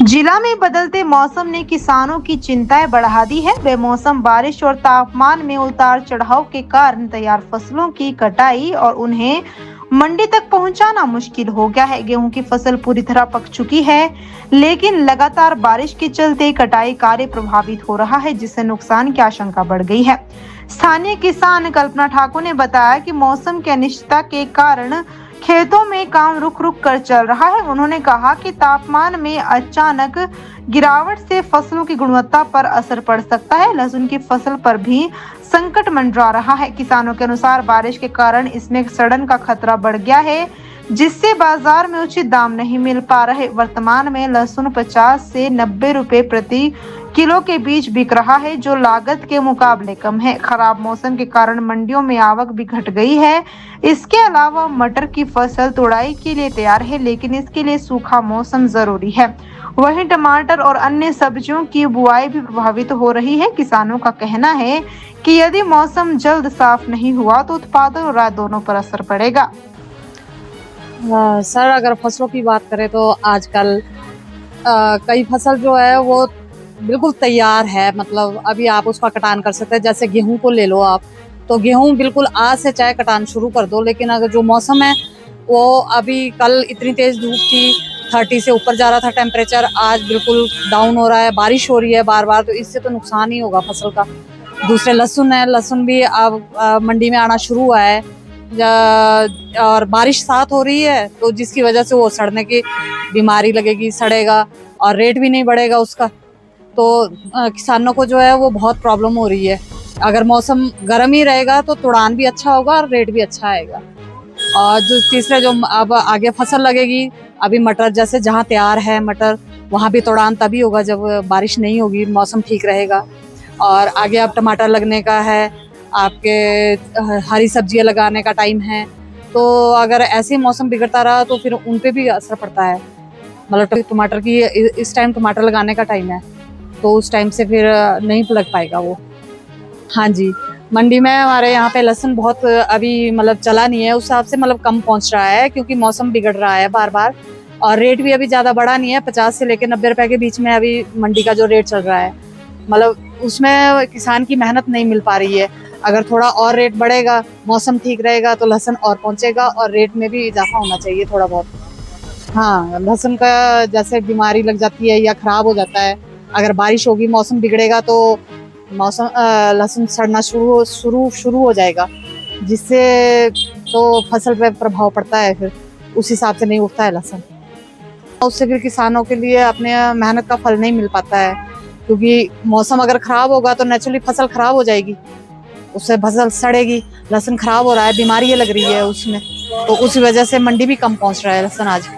जिला में बदलते मौसम ने किसानों की चिंताएं बढ़ा दी है। बेमौसम बारिश और तापमान में उतार चढ़ाव के कारण तैयार फसलों की कटाई और उन्हें मंडी तक पहुंचाना मुश्किल हो गया है। गेहूं की फसल पूरी तरह पक चुकी है, लेकिन लगातार बारिश के चलते कटाई कार्य प्रभावित हो रहा है, जिससे नुकसान की आशंका बढ़ गई है। स्थानीय किसान कल्पना ठाकुर ने बताया कि मौसम की अनिश्चितता के कारण खेतों में काम रुक रुक कर चल रहा है। उन्होंने कहा कि तापमान में अचानक गिरावट से फसलों की गुणवत्ता पर असर पड़ सकता है। लहसुन की फसल पर भी संकट मंडरा रहा है। किसानों के अनुसार बारिश के कारण इसमें सड़न का खतरा बढ़ गया है, जिससे बाजार में उचित दाम नहीं मिल पा रहे। वर्तमान में लहसुन 50 से 90 रुपए प्रति किलो के बीच बिक रहा है, जो लागत के मुकाबले कम है। खराब मौसम के कारण मंडियों में आवक भी घट गई है। इसके अलावा मटर की फसल तुड़ाई के लिए तैयार है, लेकिन इसके लिए सूखा मौसम जरूरी है। वहीं टमाटर और अन्य सब्जियों की बुआई भी प्रभावित हो रही है। किसानों का कहना है कि यदि मौसम जल्द साफ नहीं हुआ तो उत्पादन और आय दोनों पर असर पड़ेगा। सर, अगर फसलों की बात करें तो आजकल कई फसल जो है वो बिल्कुल तैयार है, मतलब अभी आप उसका कटान कर सकते हैं। जैसे गेहूं को ले लो आप, तो गेहूं बिल्कुल आज से चाहे कटान शुरू कर दो, लेकिन अगर जो मौसम है वो अभी कल इतनी तेज धूप थी, 30 से ऊपर जा रहा था टेम्परेचर, आज बिल्कुल डाउन हो रहा है, बारिश हो रही है बार बार, तो इससे तो नुकसान ही होगा फसल का। दूसरे लहसुन है, लहसुन भी अब मंडी में आना शुरू हुआ है और बारिश साथ हो रही है, तो जिसकी वजह से वो सड़ने की बीमारी लगेगी, सड़ेगा और रेट भी नहीं बढ़ेगा उसका। तो किसानों को जो है वो बहुत प्रॉब्लम हो रही है। अगर मौसम गर्म ही रहेगा तो तुड़ान भी अच्छा होगा और रेट भी अच्छा आएगा। और जो तीसरे जो अब आगे फसल लगेगी, अभी मटर जैसे जहाँ तैयार है मटर, वहाँ भी तुड़ान तभी होगा जब बारिश नहीं होगी, मौसम ठीक रहेगा। और आगे अब टमाटर लगने का है, आपके हरी सब्जियाँ लगाने का टाइम है, तो अगर ऐसे मौसम बिगड़ता रहा तो फिर उन पे भी असर पड़ता है। मतलब टमाटर की इस टाइम टमाटर लगाने का टाइम है, तो उस टाइम से फिर नहीं लग पाएगा वो। हाँ जी, मंडी में हमारे यहाँ पे लहसुन बहुत अभी मतलब चला नहीं है, उस हिसाब से मतलब कम पहुँच रहा है, क्योंकि मौसम बिगड़ रहा है बार बार। और रेट भी अभी ज़्यादा बढ़ा नहीं है, 50 से लेकर 90 रुपए के बीच में अभी मंडी का जो रेट चल रहा है, मतलब उसमें किसान की मेहनत नहीं मिल पा रही है। अगर थोड़ा और रेट बढ़ेगा, मौसम ठीक रहेगा, तो लहसुन और पहुँचेगा और रेट में भी इजाफा होना चाहिए थोड़ा बहुत। हाँ, लहसुन का जैसे बीमारी लग जाती है या ख़राब हो जाता है, अगर बारिश होगी, मौसम बिगड़ेगा तो मौसम लहसुन सड़ना शुरू हो जाएगा, जिससे तो फसल पे प्रभाव पड़ता है, फिर उस हिसाब से नहीं उठता है लहसुन। उससे फिर किसानों के लिए अपने मेहनत का फल नहीं मिल पाता है, क्योंकि मौसम अगर ख़राब होगा तो नेचुरली फसल ख़राब हो जाएगी, उससे फसल सड़ेगी। लहसुन ख़राब हो रहा है, बीमारियाँ लग रही है उसमें, तो उस वजह से मंडी भी कम पहुँच रहा है लहसुन आज।